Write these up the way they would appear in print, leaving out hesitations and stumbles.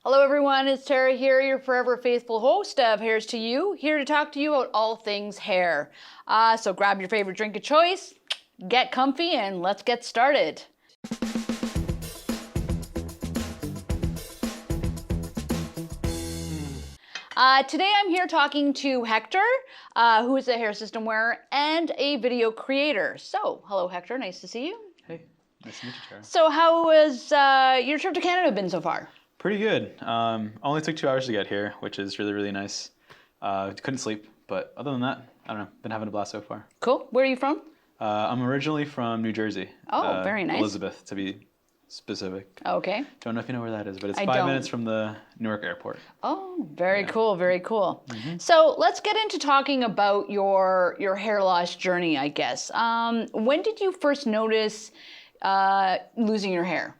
Hello everyone, it's Tara here, your forever faithful host of Hairs to You, here to talk to you about all things hair. So grab your favorite drink of choice, get comfy, and let's get started. Today I'm here talking to Hector, who is a Hairsystem wearer and a video creator. So, hello Hector, nice to see you. Hey, nice to meet you, Tara. So how has your trip to Canada been so far? Pretty good. Only took 2 hours to get here, which is really, really nice. Couldn't sleep, but other than that, I don't know, been having a blast so far. Cool. Where are you from? I'm originally from New Jersey. Oh, very nice. Elizabeth, to be specific. Okay. Don't know if you know where that is, but it's I 5 don't. minutes from the Newark airport. Oh, very cool, very cool. So let's get into talking about your hair loss journey, I guess. When did you first notice losing your hair?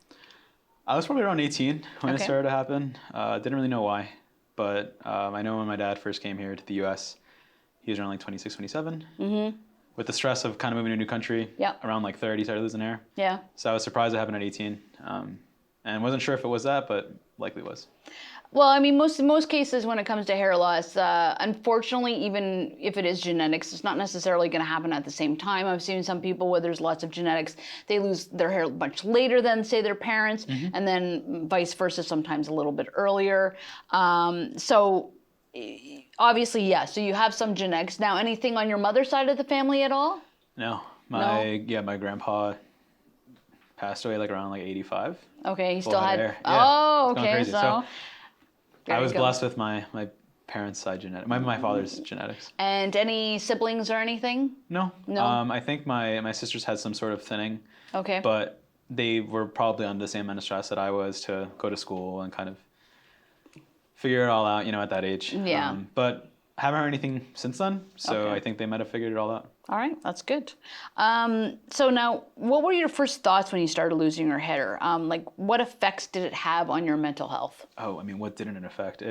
I was probably around 18 when Okay. it started to happen. Didn't really know why, but I know when my dad first came here to the U.S., he was around like 26, 27. Mm-hmm. With the stress of kind of moving to a new country, around like 30, started losing hair. Yeah. So I was surprised it happened at 18, and wasn't sure if it was that, but likely was. Well, I mean, most cases when it comes to hair loss, unfortunately, even if it is genetics, it's not necessarily going to happen at the same time. I've seen some people where there's lots of genetics, they lose their hair much later than, say, their parents, and then vice versa, sometimes a little bit earlier. So obviously, yes, so you have some genetics. Now, anything on your mother's side of the family at all? No, my grandpa passed away like around like 85. Okay, he Full still head had. of hair. Yeah, Oh, it's gone okay, crazy. so. I was blessed with my parents' side genetics, my father's genetics. And any siblings or anything? No. No? I think my sisters had some sort of thinning. Okay. But they were probably under the same amount of stress that I was to go to school and kind of figure it all out, at that age. Yeah. But haven't heard anything since then, so Okay. I think they might have figured it all out. All right, that's good. So now, what were your first thoughts when you started losing your hair? Like, what effects did it have on your mental health? Oh, I mean, what didn't it affect?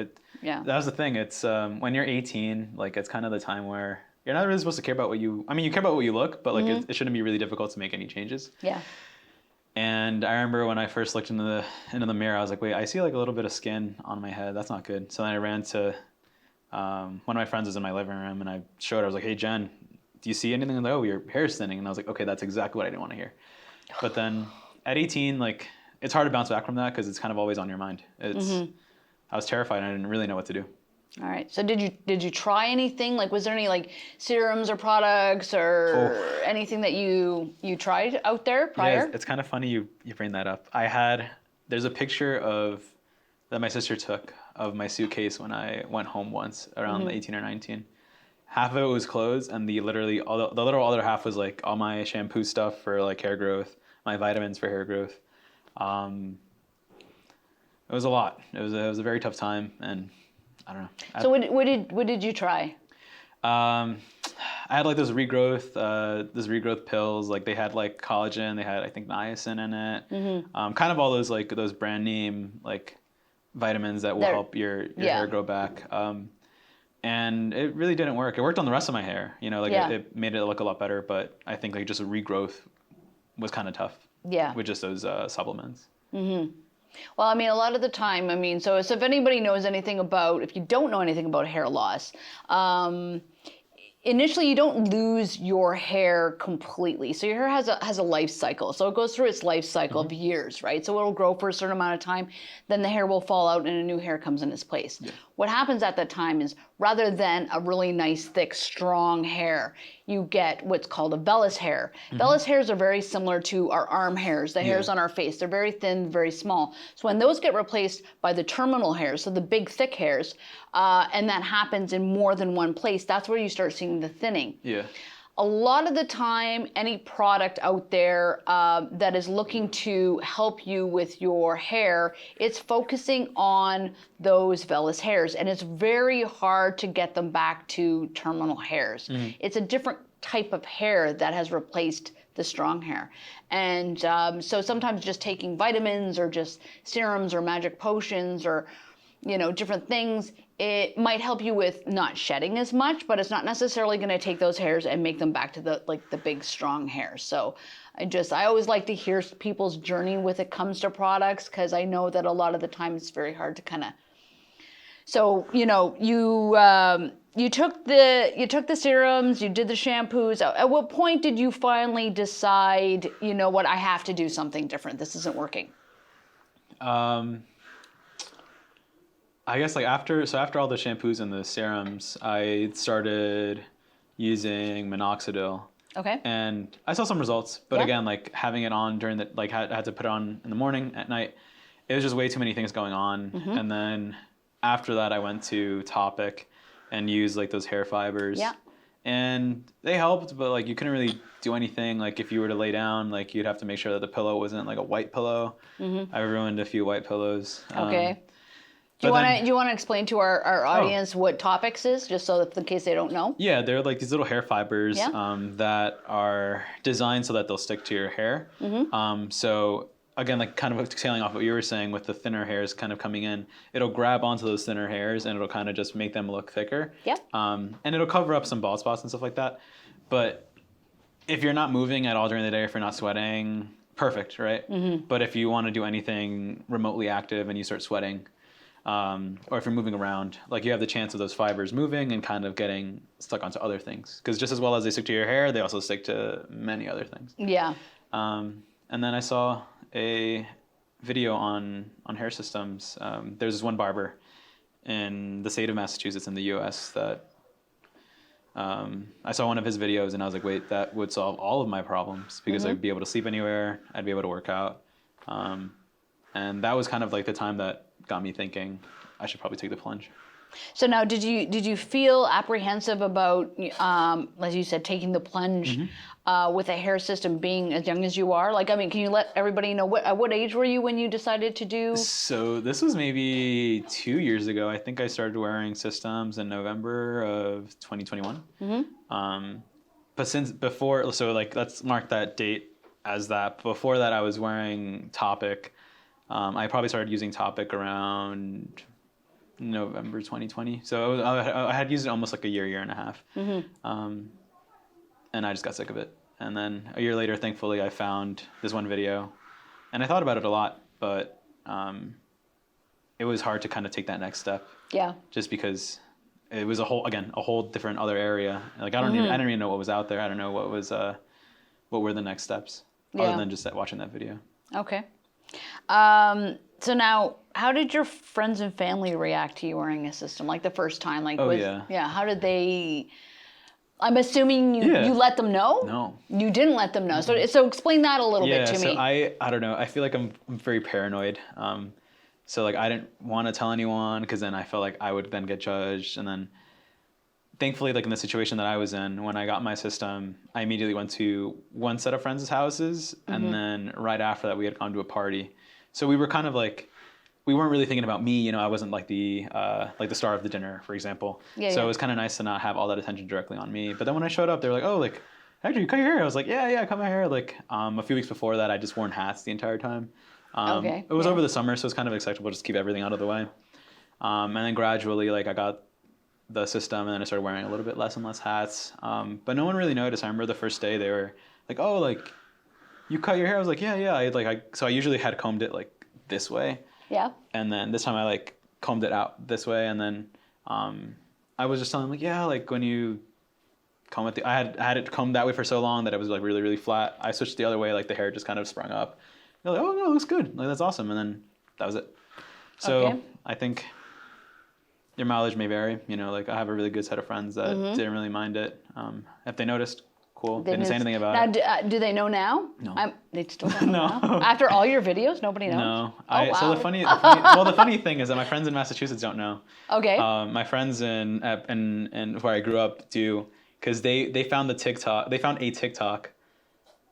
Yeah. That was the thing. It's when you're 18, like it's kind of the time where you're not really supposed to care about what you. I mean, you care about what you look, but like it shouldn't be really difficult to make any changes. Yeah. And I remember when I first looked into the mirror, I was like, wait, I see like a little bit of skin on my head. That's not good. So then I ran to one of my friends was in my living room, and I showed her. I was like, hey, Jen, do you see anything? And like, oh, your hair is thinning. And I was like, okay, that's exactly what I didn't want to hear. But then at 18, like it's hard to bounce back from that because it's kind of always on your mind. I was terrified and I didn't really know what to do. All right. So did you try anything? Like, was there any like serums or products or anything that you tried out there prior? Yeah, it's kind of funny you bring that up. There's a picture that my sister took of my suitcase when I went home once around 18 or 19. Half of it was clothes, and the little other half was like all my shampoo stuff for like hair growth, my vitamins for hair growth. It was a lot. It was a very tough time, and I don't know. So what did you try? I had like those regrowth pills. Like they had like collagen. They had I think niacin in it. Kind of all those brand name like vitamins that will help your hair grow back. And it really didn't work. It worked on the rest of my hair. It made it look a lot better. But I think like just a regrowth was kind of tough. Yeah. With just those supplements. Well, I mean, a lot of the time, so if anybody knows anything about, if you don't know anything about hair loss, initially you don't lose your hair completely. So your hair has a life cycle. So it goes through its life cycle of years, right? So it'll grow for a certain amount of time, then the hair will fall out and a new hair comes in its place. Yeah. What happens at that time is rather than a really nice, thick, strong hair, you get what's called a vellus hair. Vellus hairs are very similar to our arm hairs, the hairs on our face. They're very thin, very small. So when those get replaced by the terminal hairs, so the big, thick hairs, and that happens in more than one place, that's where you start seeing the thinning. Yeah. A lot of the time, any product out there that is looking to help you with your hair, it's focusing on those vellus hairs, and it's very hard to get them back to terminal hairs. It's a different type of hair that has replaced the strong hair. And so sometimes just taking vitamins or just serums or magic potions or different things, it might help you with not shedding as much, but it's not necessarily going to take those hairs and make them back to the big strong hairs. So I always like to hear people's journey when it comes to products, because I know that a lot of the time it's very hard to kind of. So you took the serums, you did the shampoos. At what point did you finally decide, you know what, I have to do something different? This isn't working. I guess like after all the shampoos and the serums, I started using minoxidil. Okay. And I saw some results, but again, like having it on during the, like I had to put it on in the morning, at night. It was just way too many things going on. And then after that, I went to Topic and used like those hair fibers. Yeah. And they helped, but like you couldn't really do anything. Like if you were to lay down, like you'd have to make sure that the pillow wasn't like a white pillow. I ruined a few white pillows. Okay. Do you want to explain to our audience what Topics is, just so that in case they don't know? Yeah, they're like these little hair fibers that are designed so that they'll stick to your hair. So again, like kind of tailing off what you were saying with the thinner hairs kind of coming in, it'll grab onto those thinner hairs and it'll kind of just make them look thicker. Yeah. And it'll cover up some bald spots and stuff like that. But if you're not moving at all during the day, if you're not sweating, perfect, right? But if you want to do anything remotely active and you start sweating, or if you're moving around, like you have the chance of those fibers moving and kind of getting stuck onto other things. Because just as well as they stick to your hair, they also stick to many other things. Yeah. And then I saw a video on Hairsystems. There's this one barber in the state of Massachusetts in the U.S. that I saw one of his videos and I was like, wait, that would solve all of my problems because I'd be able to sleep anywhere, I'd be able to work out. And that was kind of like the time that got me thinking I should probably take the plunge. So now, did you feel apprehensive about, as you said, taking the plunge with a hair system being as young as you are? Like, I mean, can you let everybody know at what age were you when you decided to do? So this was maybe 2 years ago. I think I started wearing systems in November of 2021. But since before, so like let's mark that date as that. Before that, I was wearing Topic. I probably started using Topic around November 2020. So I had used it almost like a year and a half. And I just got sick of it. And then a year later, thankfully, I found this one video. And I thought about it a lot, but it was hard to kind of take that next step. Yeah. Just because it was a whole different other area. Like I didn't even know what was out there. I don't know what were the next steps other than just watching that video. Okay. So now, how did your friends and family react to you wearing a system? Like the first time? Like, how did they... I'm assuming you let them know? No. You didn't let them know. So explain that a little bit to me. I don't know. I feel like I'm very paranoid. So like I didn't want to tell anyone because then I felt like I would then get judged. And then thankfully, like in the situation that I was in, when I got my system, I immediately went to one set of friends' houses. And then right after that, we had gone to a party. So we were kind of like, we weren't really thinking about me. You know, I wasn't like the star of the dinner, for example. So it was kind of nice to not have all that attention directly on me. But then when I showed up, they were like, oh, like, Hector, you cut your hair? I was like, yeah, I cut my hair. Like a few weeks before that, I just worn hats the entire time. It was over the summer, so it's kind of acceptable just to keep everything out of the way. And then gradually, like I got the system and then I started wearing a little bit less and less hats. But no one really noticed. I remember the first day they were like, oh, like you cut your hair? I was like, yeah. So I usually had combed it like this way. Yeah. And then this time I like combed it out this way. And then I was just telling them like, yeah, like when you comb it, I had it combed that way for so long that it was like really, really flat. I switched the other way, like the hair just kind of sprung up. They're like, oh no, it looks good. Like that's awesome. And then that was it. So I think your mileage may vary. You know, like I have a really good set of friends that didn't really mind it. If they noticed, cool. They didn't say anything about it. Do they know now? No. They still don't know now? After all your videos, nobody knows? No. Wow. So the funny thing is that my friends in Massachusetts don't know. Okay. My friends in where I grew up do, because they found the TikTok. They found a TikTok.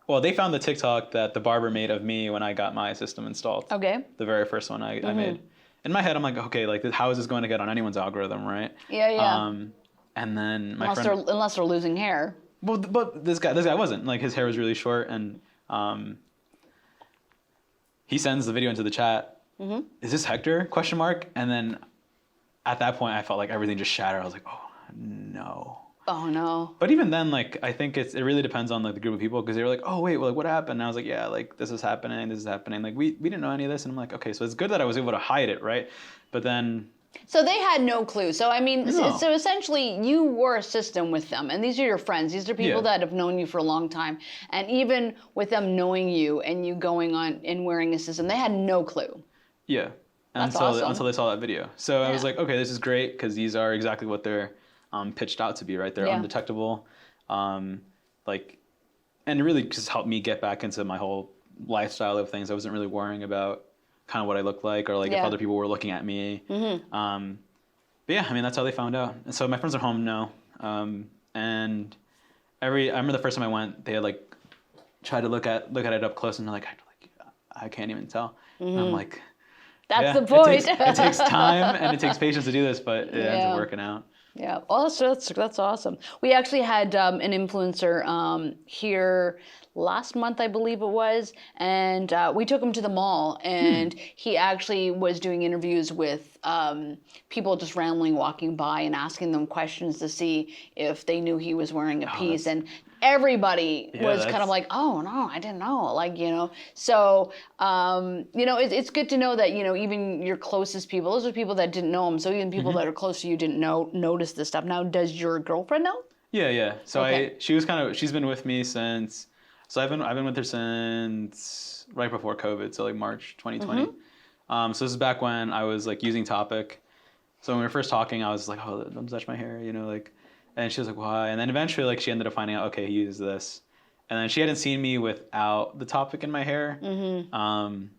Well, they found the TikTok that the barber made of me when I got my system installed. Okay. The very first one I made. In my head, I'm like, okay, like how is this going to get on anyone's algorithm, right? Yeah. And then unless they're losing hair. Well, but this guy wasn't. Like his hair was really short, and he sends the video into the chat. Is this Hector? ? And then at that point, I felt like everything just shattered. I was like, oh no. Oh no. But even then, like, I think it really depends on like the group of people, because they were like, oh wait, well, like what happened? And I was like, yeah, like this is happening. Like we didn't know any of this, and I'm like, okay, so it's good that I was able to hide it, right? But then. So they had no clue. So I mean, No. so essentially, you were a system with them, and these are your friends. These are people that have known you for a long time, and even with them knowing you and you going on and wearing a system, they had no clue. Yeah. That's awesome. Until they saw that video. So I was like, okay, this is great, because these are exactly what they're pitched out to be, right? They're undetectable, like, and it really just helped me get back into my whole lifestyle of things. I wasn't really worrying about kind of what I looked like, or like if other people were looking at me. But yeah, I mean, that's how they found out. And so my friends at home know. And I remember the first time I went, they had like tried to look at it up close, and they're like, I can't even tell. And I'm like, that's the point. It takes time and it takes patience to do this, but it ends up working out. Yeah, well, that's awesome. We actually had an influencer here last month, I believe it was, and we took him to the mall, and he actually was doing interviews with people just randomly walking by and asking them questions to see if they knew he was wearing a piece, and everybody was kind of like, oh no, I didn't know, like, you know. So it's good to know that, you know, even your closest people, those are people that didn't know him, so even people that are close to you didn't notice this stuff. Now, does your girlfriend know? Yeah. So she's been with me since. So I've been with her since right before COVID, so like March 2020. So this is back when I was like using Topic. So when we were first talking, I was like, oh, don't touch my hair, you know, like, and she was like, why? And then eventually, like, she ended up finding out, okay, he uses this. And then she hadn't seen me without the Topic in my hair. And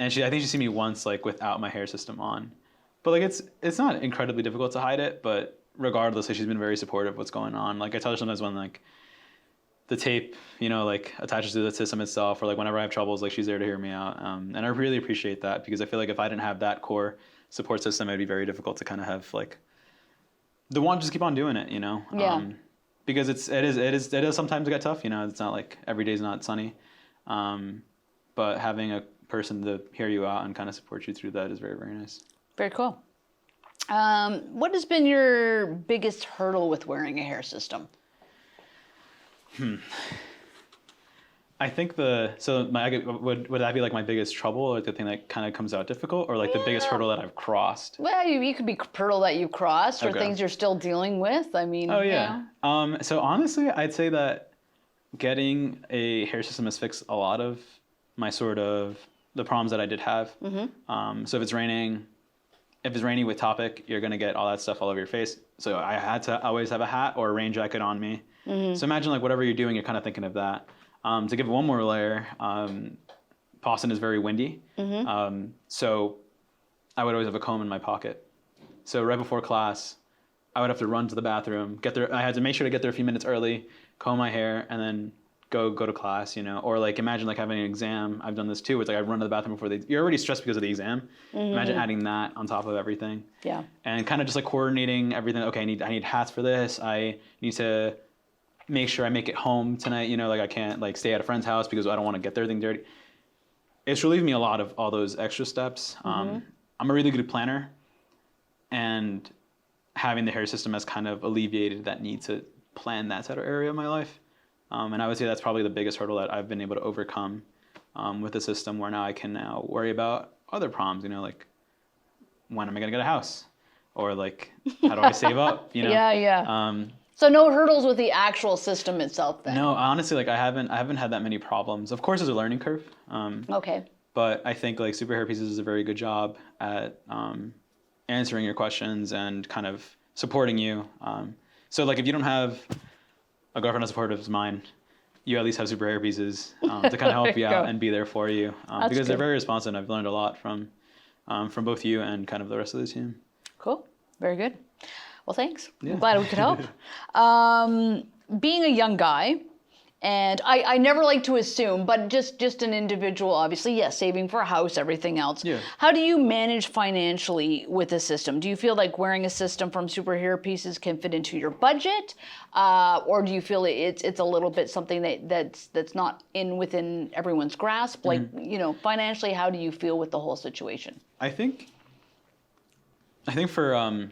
I think she's seen me once, like, without my Hairsystem on. But like, it's not incredibly difficult to hide it, but regardless, like, she's been very supportive of what's going on. Like, I tell her sometimes when like the tape, you know, like attaches to the system itself, or like whenever I have troubles, like she's there to hear me out. And I really appreciate that, because I feel like if I didn't have that core support system, it'd be very difficult to kind of have like the one just keep on doing it, you know. Because it does sometimes get tough, you know. It's not like every day's not sunny, but having a person to hear you out and kind of support you through that is very, very nice. Very cool. What has been your biggest hurdle with wearing a Hairsystem? I think would that be like my biggest trouble, or the thing that kind of comes out difficult, or like the biggest hurdle that I've crossed? Well, you could be hurdle that you've crossed, or things you're still dealing with. I mean, oh yeah. So honestly, I'd say that getting a Hairsystem has fixed a lot of my sort of the problems that I did have. So if it's raining with Topic, you're gonna get all that stuff all over your face. So I had to always have a hat or a rain jacket on me. So imagine like whatever you're doing, you're kind of thinking of that. To give it one more layer, Boston is very windy. So I would always have a comb in my pocket. So right before class, I would have to run to the bathroom, get there. I had to make sure to get there a few minutes early, comb my hair, and then go to class, you know. Or like imagine like having an exam. I've done this too. It's like I run to the bathroom before you're already stressed because of the exam. Imagine adding that on top of everything. Yeah. And kind of just like coordinating everything. Okay, I need hats for this. I need to make sure I make it home tonight, you know, like I can't like stay at a friend's house because I don't want to get everything dirty. It's relieved me a lot of all those extra steps. I'm a really good planner, and having the Hairsystem has kind of alleviated that need to plan that sort of area of my life. And I would say that's probably the biggest hurdle that I've been able to overcome with the system, where now I can now worry about other problems, you know, like when am I going to get a house? Or like, how do I save up, you know? Yeah. So no hurdles with the actual system itself then? No, honestly, like I haven't had that many problems. Of course, there's a learning curve. Okay. But I think like Super Hairpieces does a very good job at answering your questions and kind of supporting you. So like if you don't have a girlfriend as supportive as mine, you at least have Super Hairpieces to kind of help you out and be there for you, because they're very responsive. I've learned a lot from both you and kind of the rest of the team. Cool. Very good. Well, thanks. Yeah. I'm glad we could help. Being a young guy, and I never like to assume, but just an individual, obviously, yes, saving for a house, everything else. Yeah. How do you manage financially with a system? Do you feel like wearing a system from Super Hairpieces can fit into your budget? Or do you feel it's a little bit something that's not within everyone's grasp? Like, you know, financially, how do you feel with the whole situation? I think for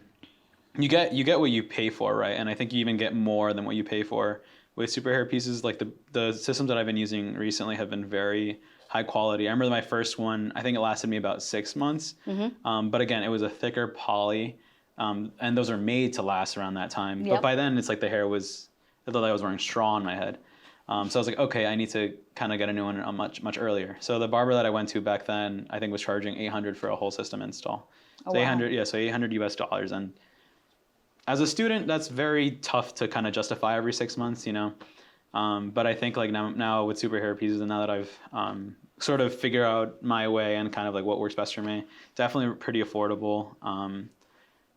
you get what you pay for, right? And I think you even get more than what you pay for with super hair pieces. Like the systems that I've been using recently have been very high quality. I remember my first one, I think it lasted me about 6 months. But again, it was a thicker poly. And those are made to last around that time. Yep. But by then, it's like the hair was, it looked like I was wearing straw on my head. So I was like, okay, I need to kind of get a new one much earlier. So the barber that I went to back then, I think was charging $800 for a whole system install. Oh, so wow. 800, yeah, so $800 US. And as a student, that's very tough to kind of justify every 6 months, you know. But I think like now with super hair pieces, and now that I've sort of figured out my way and kind of like what works best for me, definitely pretty affordable.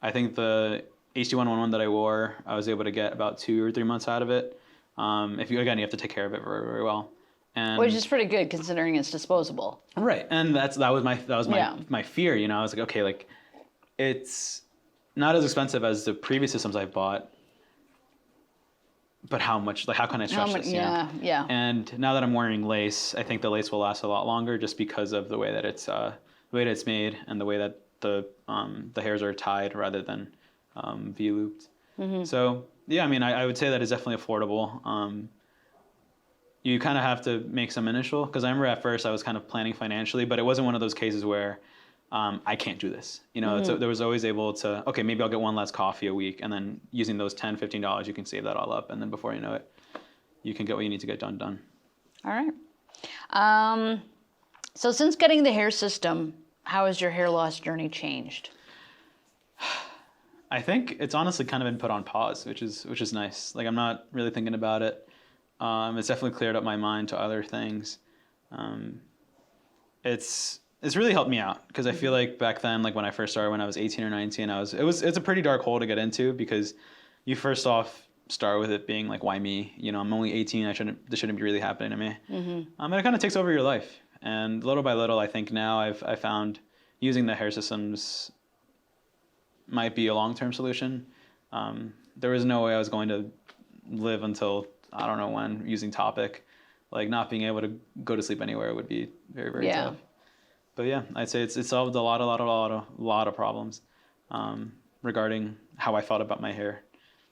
I think the HD111 that I wore, I was able to get about 2 or 3 months out of it. You have to take care of it very, very well. And Which is pretty good considering it's disposable. right, and that was my Yeah. my fear. You know, I was like, okay, like it's not as expensive as the previous systems I bought, but how can I stretch this? You know? Yeah. And now that I'm wearing lace, I think the lace will last a lot longer just because of the way that it's made and the way that the hairs are tied rather than V-looped. So yeah, I mean, I would say that it's definitely affordable. You kind of have to make some initial, because I remember at first I was kind of planning financially, but it wasn't one of those cases where I can't do this. You know, there was always able to, okay, maybe I'll get one less coffee a week, and then using those $10, $15, you can save that all up, and then before you know it, you can get what you need to get done. All right. So since getting the Hairsystem, how has your hair loss journey changed? I think it's honestly kind of been put on pause, which is nice. Like I'm not really thinking about it. It's definitely cleared up my mind to other things. It's really helped me out because I feel like back then, like when I first started, when I was 18 or 19, it's a pretty dark hole to get into because you first off start with it being like, why me? You know, I'm only 18. This shouldn't be really happening to me. And it kind of takes over your life. And little by little, I think now I found using the hair systems might be a long-term solution. There was no way I was going to live until I don't know when using Topic. Like not being able to go to sleep anywhere would be very, very tough. But yeah, I'd say it's solved a lot of problems regarding how I thought about my hair.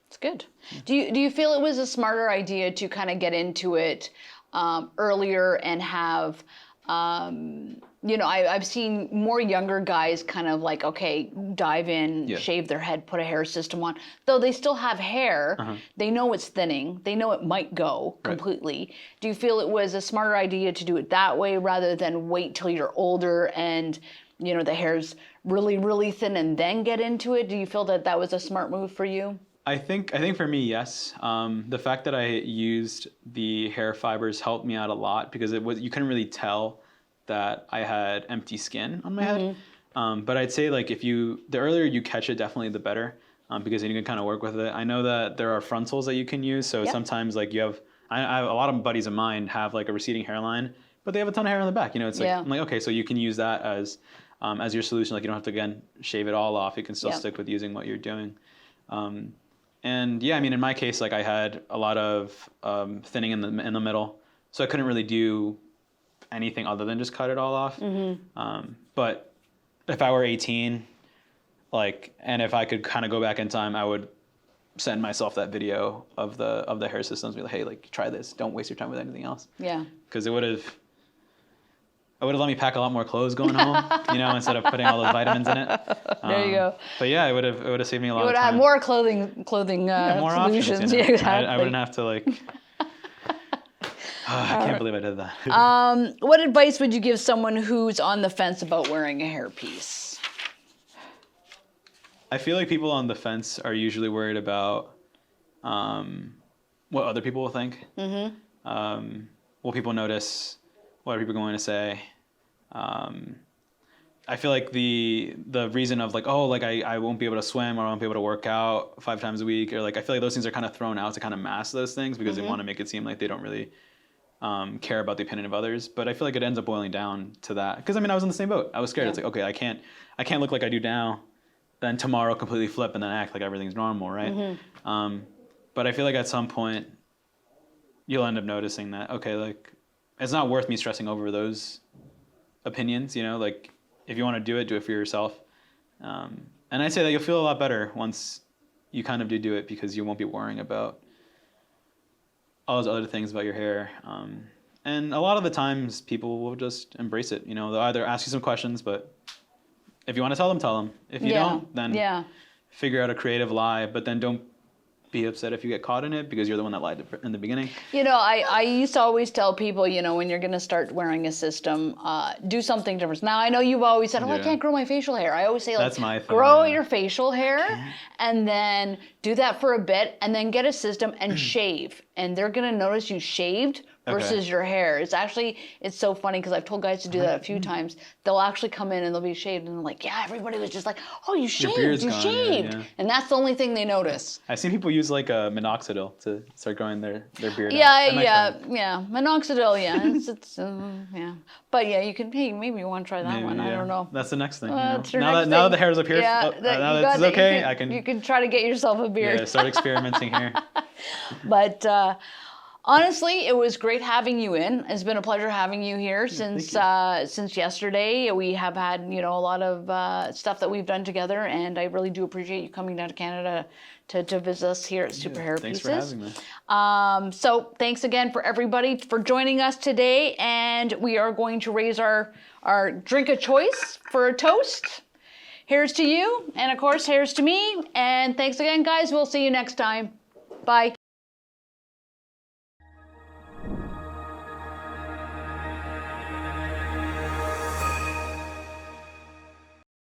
It's good. Do you feel it was a smarter idea to kind of get into it earlier and have, I've seen more younger guys kind of like, okay, dive in, shave their head, put a hair system on. Though they still have hair, they know it's thinning, they know it might go completely. Right. Do you feel it was a smarter idea to do it that way rather than wait till you're older and, you know, the hair's really, really thin and then get into it? Do you feel that was a smart move for you? I think for me, yes. The fact that I used the hair fibers helped me out a lot because you couldn't really tell that I had empty skin on my head. But I'd say like the earlier you catch it, definitely the better, because then you can kind of work with it. I know that there are frontals that you can use. So sometimes like I have a lot of buddies of mine have like a receding hairline, but they have a ton of hair on the back. You know, it's like, I'm like, okay, so you can use that as your solution. Like you don't have to, again, shave it all off. You can still stick with using what you're doing. And yeah, I mean, in my case, like I had a lot of thinning in the middle, so I couldn't really do anything other than just cut it all off. But if I were 18, and if I could kind of go back in time, I would send myself that video of the hair systems, be like, hey, like try this. Don't waste your time with anything else. Yeah. Because it would have let me pack a lot more clothes going home, you know, instead of putting all those vitamins in it. There you go. But yeah, it would have saved me a lot of time. You would have more clothing more solutions. Options, you know? Yeah, exactly. I wouldn't have to like. I can't believe I did that. What advice would you give someone who's on the fence about wearing a hairpiece? I feel like people on the fence are usually worried about what other people will think. Will people notice? What are people going to say? I feel like the reason of like, oh, like I won't be able to swim or I won't be able to work out 5 times a week, or like I feel like those things are kind of thrown out to kind of mask those things because they want to make it seem like they don't really care about the opinion of others. But I feel like it ends up boiling down to that. Because I mean, I was in the same boat. I was scared. It's like, okay, I can't look like I do now, then tomorrow completely flip and then act like everything's normal, right? But I feel like at some point you'll end up noticing that, okay, like it's not worth me stressing over those opinions, you know, like if you want to do it for yourself. And I'd say that you'll feel a lot better once you kind of do it because you won't be worrying about all those other things about your hair. And a lot of the times people will just embrace it. You know, they'll either ask you some questions, but if you want to tell them, tell them. If you don't, then figure out a creative lie, but then don't be upset if you get caught in it because you're the one that lied in the beginning. You know, I used to always tell people, you know, when you're going to start wearing a system, do something different. Now, I know you've always said, I can't grow my facial hair. I always say, like, that's my thing, grow your facial hair and then do that for a bit and then get a system and shave. And they're going to notice you shaved versus your hair. It's so funny because I've told guys to do that a few times. They'll actually come in and they'll be shaved and they're like, yeah, everybody was just like, oh, you shaved. And that's the only thing they notice. I've seen people use like a minoxidil to start growing their beard out. Yeah. Minoxidil, yeah. But yeah, you can, maybe you want to try that one. I don't know. That's the next thing. Now that the hair's up here, now that it's okay, you can try to get yourself a beard. Yeah, start experimenting here. But honestly, it was great having you in. It's been a pleasure having you here since yesterday. We have had, you know, a lot of stuff that we've done together, and I really do appreciate you coming down to Canada to visit us here at Super Hairpieces. Thanks for having me. So thanks again for everybody for joining us today, and we are going to raise our drink of choice for a toast. Here's to you, and of course, here's to me. And thanks again, guys. We'll see you next time. Bye.